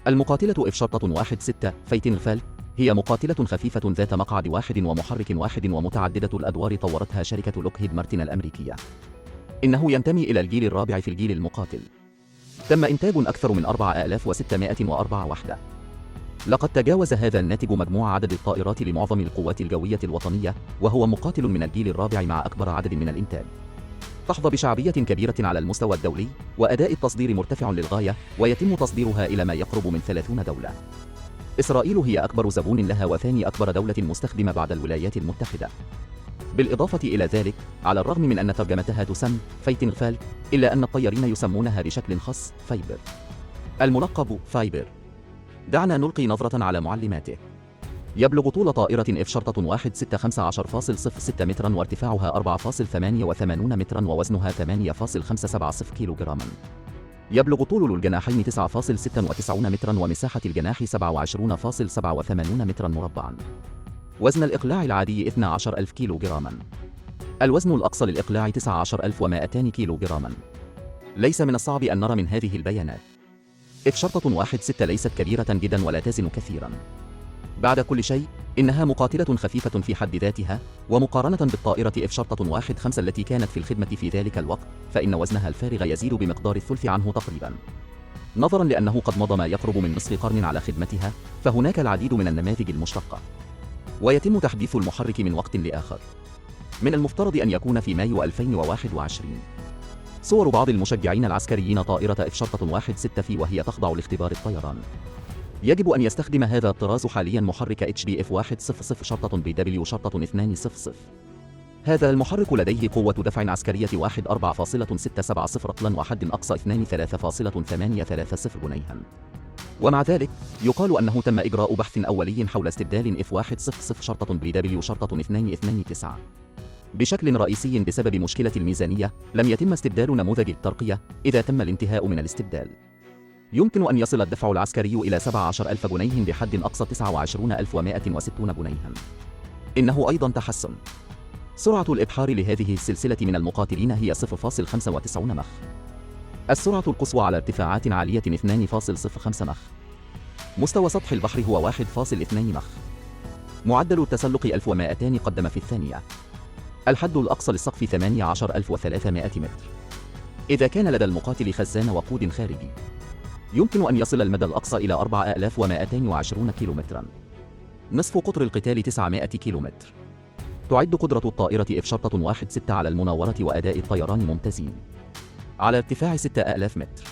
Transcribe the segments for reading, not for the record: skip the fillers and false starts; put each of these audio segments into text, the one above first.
المقاتلة إف شرطة 16 فايتن فالك هي مقاتلة خفيفة ذات مقعد واحد ومحرك واحد ومتعددة الأدوار طورتها شركة لوكهيد مارتن الأمريكية. إنه ينتمي إلى الجيل الرابع في الجيل المقاتل. تم إنتاج أكثر من 4604 وحدة. لقد تجاوز هذا الناتج مجموع عدد الطائرات لمعظم القوات الجوية الوطنية، وهو مقاتل من الجيل الرابع مع أكبر عدد من الإنتاج. تحظى بشعبية كبيرة على المستوى الدولي، وأداء التصدير مرتفع للغاية، ويتم تصديرها إلى ما يقرب من 30 دولة. إسرائيل هي أكبر زبون لها وثاني أكبر دولة مستخدمة بعد الولايات المتحدة. بالإضافة إلى ذلك، على الرغم من أن ترجمتها تسمى فايتن فالك، إلا أن الطيارين يسمونها بشكل خاص فايبر. الملقب فايبر. دعنا نلقي نظرة على معلماته. يبلغ طول طائرة إف شرطة 16 15.06 مترا، وارتفاعها 4.88 مترا، ووزنها 8.570 كيلوغراما. يبلغ طول الجناحين 9.96 مترا، ومساحة الجناح 27.87 مترا مربعا. وزن الإقلاع العادي 12,000 كيلوغراما. الوزن الأقصى للإقلاع 19,200 كيلوغراما. ليس من الصعب أن نرى من هذه البيانات إف شرطة 16 ليست كبيرة جدا ولا تزن كثيرا. بعد كل شيء، إنها مقاتلة خفيفة في حد ذاتها، ومقارنة بالطائرة إف شرطة 15 التي كانت في الخدمة في ذلك الوقت، فإن وزنها الفارغ يزيد بمقدار الثلث عنه تقريبا. نظرا لأنه قد مضى ما يقرب من نصف قرن على خدمتها، فهناك العديد من النماذج المشتقة، ويتم تحديث المحرك من وقت لآخر. من المفترض أن يكون في مايو 2021. صور بعض المشجعين العسكريين طائرة إف شرطة 16 وهي تخضع لاختبار الطيران. يجب أن يستخدم هذا الطراز حاليا محرك HDF 100 شرطة BW شرطة 200. هذا المحرك لديه قوة دفع عسكرية 4.670 رطلا، وحد أقصى 23.830 جنيها. ومع ذلك، يقال أنه تم إجراء بحث أولي حول استبدال F 100 شرطة BW شرطة 229 بشكل رئيسي بسبب مشكلة الميزانية. لم يتم استبدال نموذج الترقية. إذا تم الانتهاء من الاستبدال، يمكن أن يصل الدفع العسكري إلى 17,000 جنيه بحد أقصى 29,160 جنيها. إنه أيضا تحسن. سرعة الإبحار لهذه السلسلة من المقاتلين هي 0.95 مخ. السرعة القصوى على ارتفاعات عالية 2.05 مخ. مستوى سطح البحر هو 1.2 مخ. معدل التسلق 1200 قدم في الثانية. الحد الأقصى للسقف 18,300 متر. إذا كان لدى المقاتل خزان وقود خارجي، يمكن أن يصل المدى الأقصى إلى 4,220 كيلومترا. نصف قطر القتال 900 كيلومتر. تعد قدرة الطائرة إف شرطة 16 على المناورة وأداء الطيران ممتازين. على ارتفاع 6,000 متر.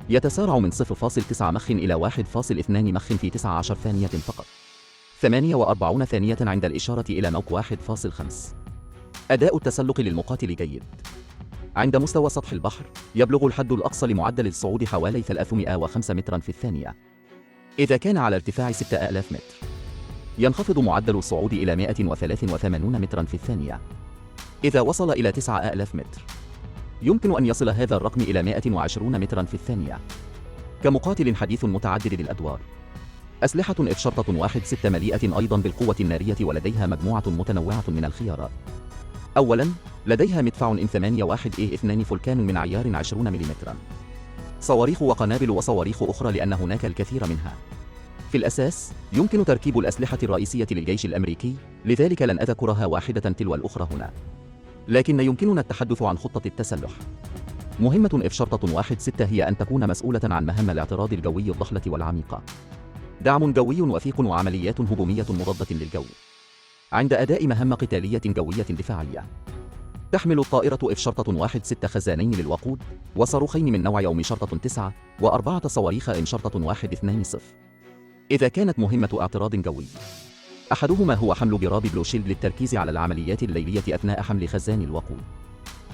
يتسارع من 0.9 مخ إلى 1.2 مخ في 19 ثانية فقط. 48 ثانية عند الإشارة إلى موج 1.5. أداء التسلق للمقاتل جيد. عند مستوى سطح البحر، يبلغ الحد الأقصى لمعدل الصعود حوالي 305 مترا في الثانية. إذا كان على ارتفاع 6,000 متر، ينخفض معدل الصعود إلى 183 مترا في الثانية. إذا وصل إلى 9,000 متر، يمكن أن يصل هذا الرقم إلى 120 مترا في الثانية. كمقاتل حديث متعدد الأدوار، أسلحة إف شرطة 16 مليئة أيضا بالقوة النارية، ولديها مجموعة متنوعة من الخيارات. أولاً، لديها مدفع M81A2 فولكان من عيار 20 ملم. صواريخ وقنابل وصواريخ أخرى لأن هناك الكثير منها. في الأساس، يمكن تركيب الأسلحة الرئيسية للجيش الأمريكي، لذلك لن أذكرها واحدة تلو الأخرى هنا. لكن يمكننا التحدث عن خطة التسلح. مهمة إف شرطة 16 هي أن تكون مسؤولة عن مهام الاعتراض الجوي الضحلة والعميقة. دعم جوي وثيق وعمليات هجومية مضادة للجو. عند أداء مهمة قتالية جوية دفاعية، تحمل الطائرة إف شرطة 16 خزانين للوقود، وصاروخين من نوع يوم شرطة 9، و4 صواريخ إم شرطة 120. إذا كانت مهمة اعتراض جوي، أحدهما هو حمل جراب بلو شيلد للتركيز على العمليات الليلية أثناء حمل خزان الوقود،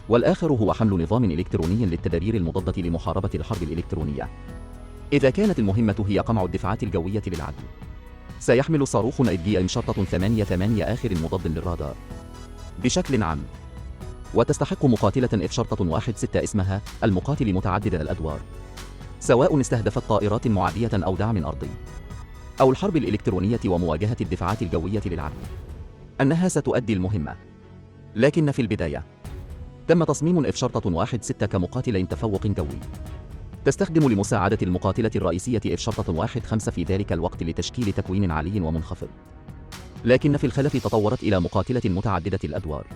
والآخر هو حمل نظام إلكتروني للتدابير المضادة لمحاربة الحرب الإلكترونية. إذا كانت المهمة هي قمع الدفاعات الجوية للعدو، سيحمل صاروخ إم شرطة 88 آخر مضاد للرادار. بشكل عام، وتستحق مقاتلة إف شرطة 16 اسمها المقاتل متعدد الأدوار، سواء استهدفت طائرات معادية أو دعم أرضي، أو الحرب الإلكترونية ومواجهة الدفاعات الجوية للعدو، أنها ستؤدي المهمة. لكن في البداية، تم تصميم إف شرطة 16 كمقاتل تفوق جوي. تستخدم لمساعدة المقاتلة الرئيسية F-15 في ذلك الوقت لتشكيل تكوين عالي ومنخفض. لكن في الخلف تطورت إلى مقاتلة متعددة الأدوار.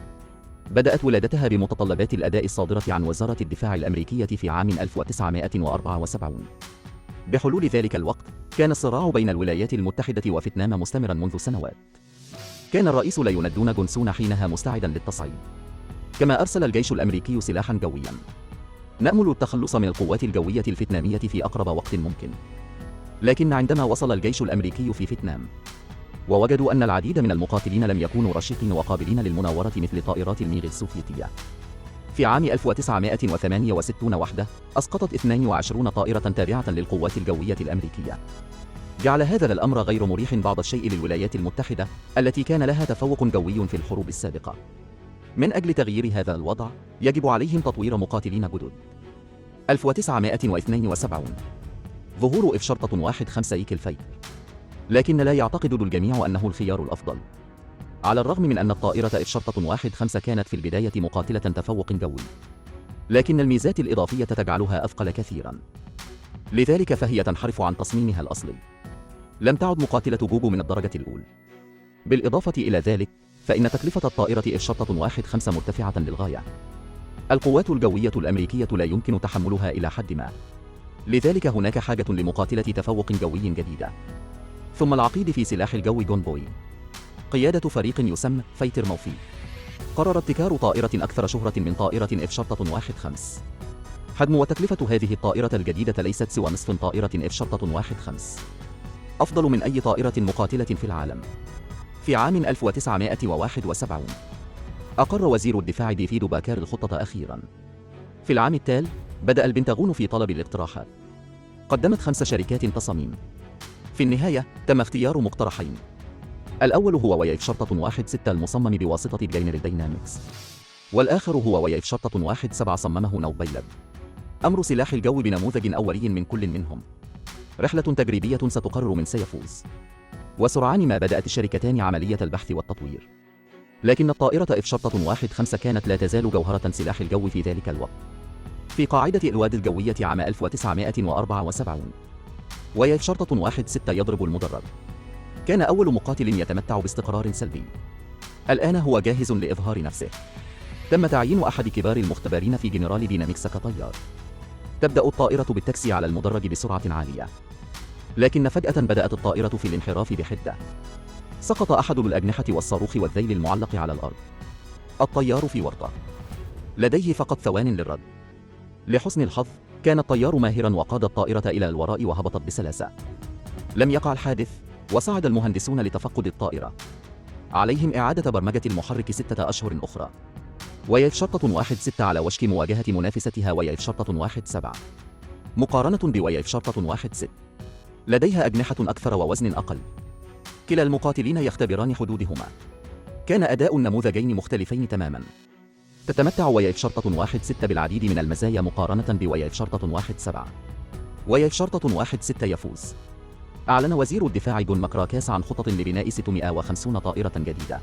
بدأت ولادتها بمتطلبات الأداء الصادرة عن وزارة الدفاع الأمريكية في عام 1974. بحلول ذلك الوقت، كان الصراع بين الولايات المتحدة وفيتنام مستمرا منذ سنوات. كان الرئيس ليونالد جونسون حينها مستعدا للتصعيد. كما أرسل الجيش الأمريكي سلاحا جويا. نأمل التخلص من القوات الجوية الفيتنامية في أقرب وقت ممكن. لكن عندما وصل الجيش الأمريكي في فيتنام، ووجدوا أن العديد من المقاتلين لم يكونوا رشيقين وقابلين للمناورة مثل طائرات الميغ السوفيتية. في عام 1968 وحده، أسقطت 22 طائرة تابعة للقوات الجوية الأمريكية. جعل هذا الأمر غير مريح بعض الشيء للولايات المتحدة، التي كان لها تفوق جوي في الحروب السابقة. من أجل تغيير هذا الوضع، يجب عليهم تطوير مقاتلين جدد. 1972 ظهور F-15 إيكل فايتر. لكن لا يعتقد الجميع أنه الخيار الأفضل. على الرغم من أن الطائرة F-15 كانت في البداية مقاتلة تفوق جوي، لكن الميزات الإضافية تجعلها أثقل كثيرا. لذلك فهي تنحرف عن تصميمها الأصلي. لم تعد مقاتلة جوجو من الدرجة الأولى. بالإضافة إلى ذلك، فإن تكلفة الطائرة F-15 مرتفعة للغاية. القوات الجوية الأمريكية لا يمكن تحملها إلى حد ما. لذلك هناك حاجة لمقاتلة تفوق جوي جديدة. ثم العقيد في سلاح الجو جون بوي، قيادة فريق يسمى فايتر موفي، قرر ابتكار طائرة أكثر شهرة من طائرة F-15. حجم وتكلفة هذه الطائرة الجديدة ليست سوى نصف طائرة F-15، أفضل من أي طائرة مقاتلة في العالم. في عام 1971 أقر وزير الدفاع ديفيد باكار الخطة أخيرا. في العام التالي بدأ البنتاغون في طلب الاقتراحات. قدمت 5 شركات تصاميم. في النهاية تم اختيار مقترحين. الأول هو F-16 المصمم بواسطة جنرال داينامكس، والآخر هو F-17 صممه نوبيلب. أمر سلاح الجو بنموذج أولي من كل منهم. رحلة تجريبية ستقرر من سيفوز. وسرعان ما بدأت الشركتان عملية البحث والتطوير. لكن الطائرة F-15 كانت لا تزال جوهرة سلاح الجو في ذلك الوقت. في قاعدة الواد الجوية عام 1974، F-16 يضرب المدرج. كان أول مقاتل يتمتع باستقرار سلبي. الآن هو جاهز لإظهار نفسه. تم تعيين أحد كبار المختبرين في جنرال ديناميكس كطيار. تبدأ الطائرة بالتاكسي على المدرج بسرعة عالية. لكن فجأة بدأت الطائرة في الانحراف بحدة. سقط أحد الأجنحة والصاروخ والذيل المعلق على الأرض. الطيار في ورطة. لديه فقط ثوان للرد. لحسن الحظ، كان الطيار ماهرا وقاد الطائرة إلى الوراء وهبطت بسلاسة. لم يقع الحادث، وصعد المهندسون لتفقد الطائرة. عليهم إعادة برمجة المحرك 6 أشهر أخرى. F-16 على وشك مواجهة منافستها F-17 مقارنة F-16 لديها أجنحة أكثر ووزن أقل. كلا المقاتلين يختبران حدودهما. كان أداء النموذجين مختلفين تماما. تتمتع F-16 بالعديد من المزايا مقارنة F-17. F-16 يفوز. أعلن وزير الدفاع جون ماكراكاس عن خطط لبناء 650 طائرة جديدة.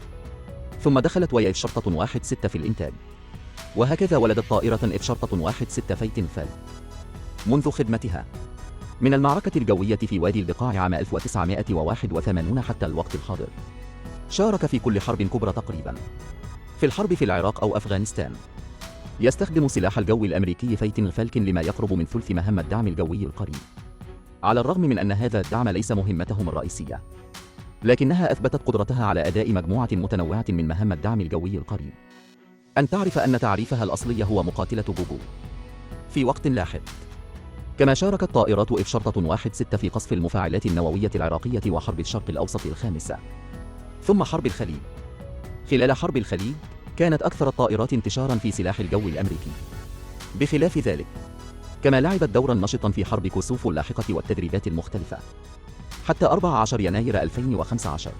ثم دخلت F-16 في الإنتاج. وهكذا ولدت طائرة F-16 فايتن فال. منذ خدمتها من المعركة الجوية في وادي البقاع عام 1981 حتى الوقت الحاضر، شارك في كل حرب كبرى تقريبا. في الحرب في العراق أو أفغانستان، يستخدم سلاح الجو الأمريكي فايتن فالكن لما يقرب من ثلث مهام الدعم الجوي القريب. على الرغم من أن هذا الدعم ليس مهمتهم الرئيسية، لكنها أثبتت قدرتها على أداء مجموعة متنوعة من مهام الدعم الجوي القريب. أن تعرف أن تعريفها الأصلي هو مقاتلة جوجو. في وقت لاحق، كما شاركت طائرات F-16 في قصف المفاعلات النووية العراقية وحرب الشرق الأوسط الخامسة، ثم حرب الخليج. خلال حرب الخليج، كانت أكثر الطائرات انتشاراً في سلاح الجو الأمريكي. بخلاف ذلك، كما لعبت دورا نشطا في حرب كوسوفو اللاحقة والتدريبات المختلفة. حتى 14 يناير 2015،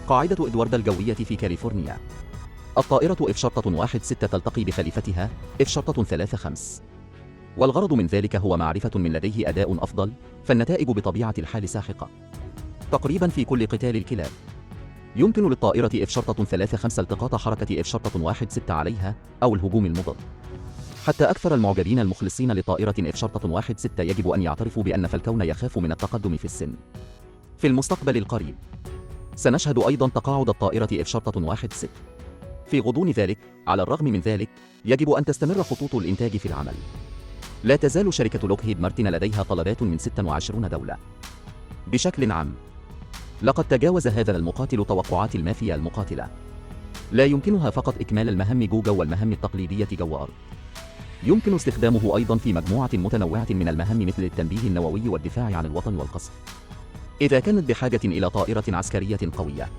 قاعدة إدوارد الجوية في كاليفورنيا، الطائرة F-16 تلتقي بخليفتها F-35. والغرض من ذلك هو معرفة من لديه أداء أفضل، فالنتائج بطبيعة الحال ساحقة. تقريبا في كل قتال الكلاب، يمكن للطائرة F-35 التقاط حركة F-16 عليها أو الهجوم المضاد. حتى أكثر المعجبين المخلصين لطائرة F-16 يجب أن يعترفوا بأن فالكون يخاف من التقدم في السن. في المستقبل القريب سنشهد أيضا تقاعد الطائرة F-16. في غضون ذلك، على الرغم من ذلك، يجب أن تستمر خطوط الإنتاج في العمل. لا تزال شركة لوكهيد مارتن لديها طلبات من 26 دولة. بشكل عام، لقد تجاوز هذا المقاتل توقعات المافيا المقاتلة. لا يمكنها فقط إكمال المهام جو والمهام التقليدية جو أرض. يمكن استخدامه أيضا في مجموعة متنوعة من المهام مثل التنبيه النووي والدفاع عن الوطن والقصف. إذا كانت بحاجة إلى طائرة عسكرية قوية.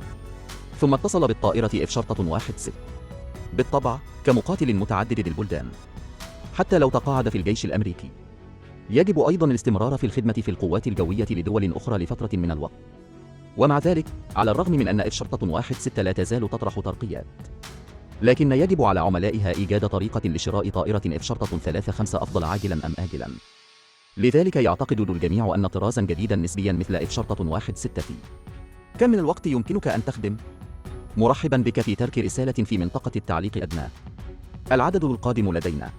ثم اتصل بالطائرة F-16. بالطبع، كمقاتل متعدد البلدان. حتى لو تقاعد في الجيش الأمريكي، يجب أيضا الاستمرار في الخدمة في القوات الجوية لدول أخرى لفترة من الوقت. ومع ذلك، على الرغم من أن F-16 لا تزال تطرح ترقيات، لكن يجب على عملائها إيجاد طريقة لشراء طائرة F-35 أفضل عاجلا أم آجلا. لذلك يعتقد الجميع أن طرازا جديدا نسبيا مثل F-16 في كم من الوقت يمكنك أن تخدم؟ مرحبا بك في ترك رسالة في منطقة التعليق أدنى. العدد القادم لدينا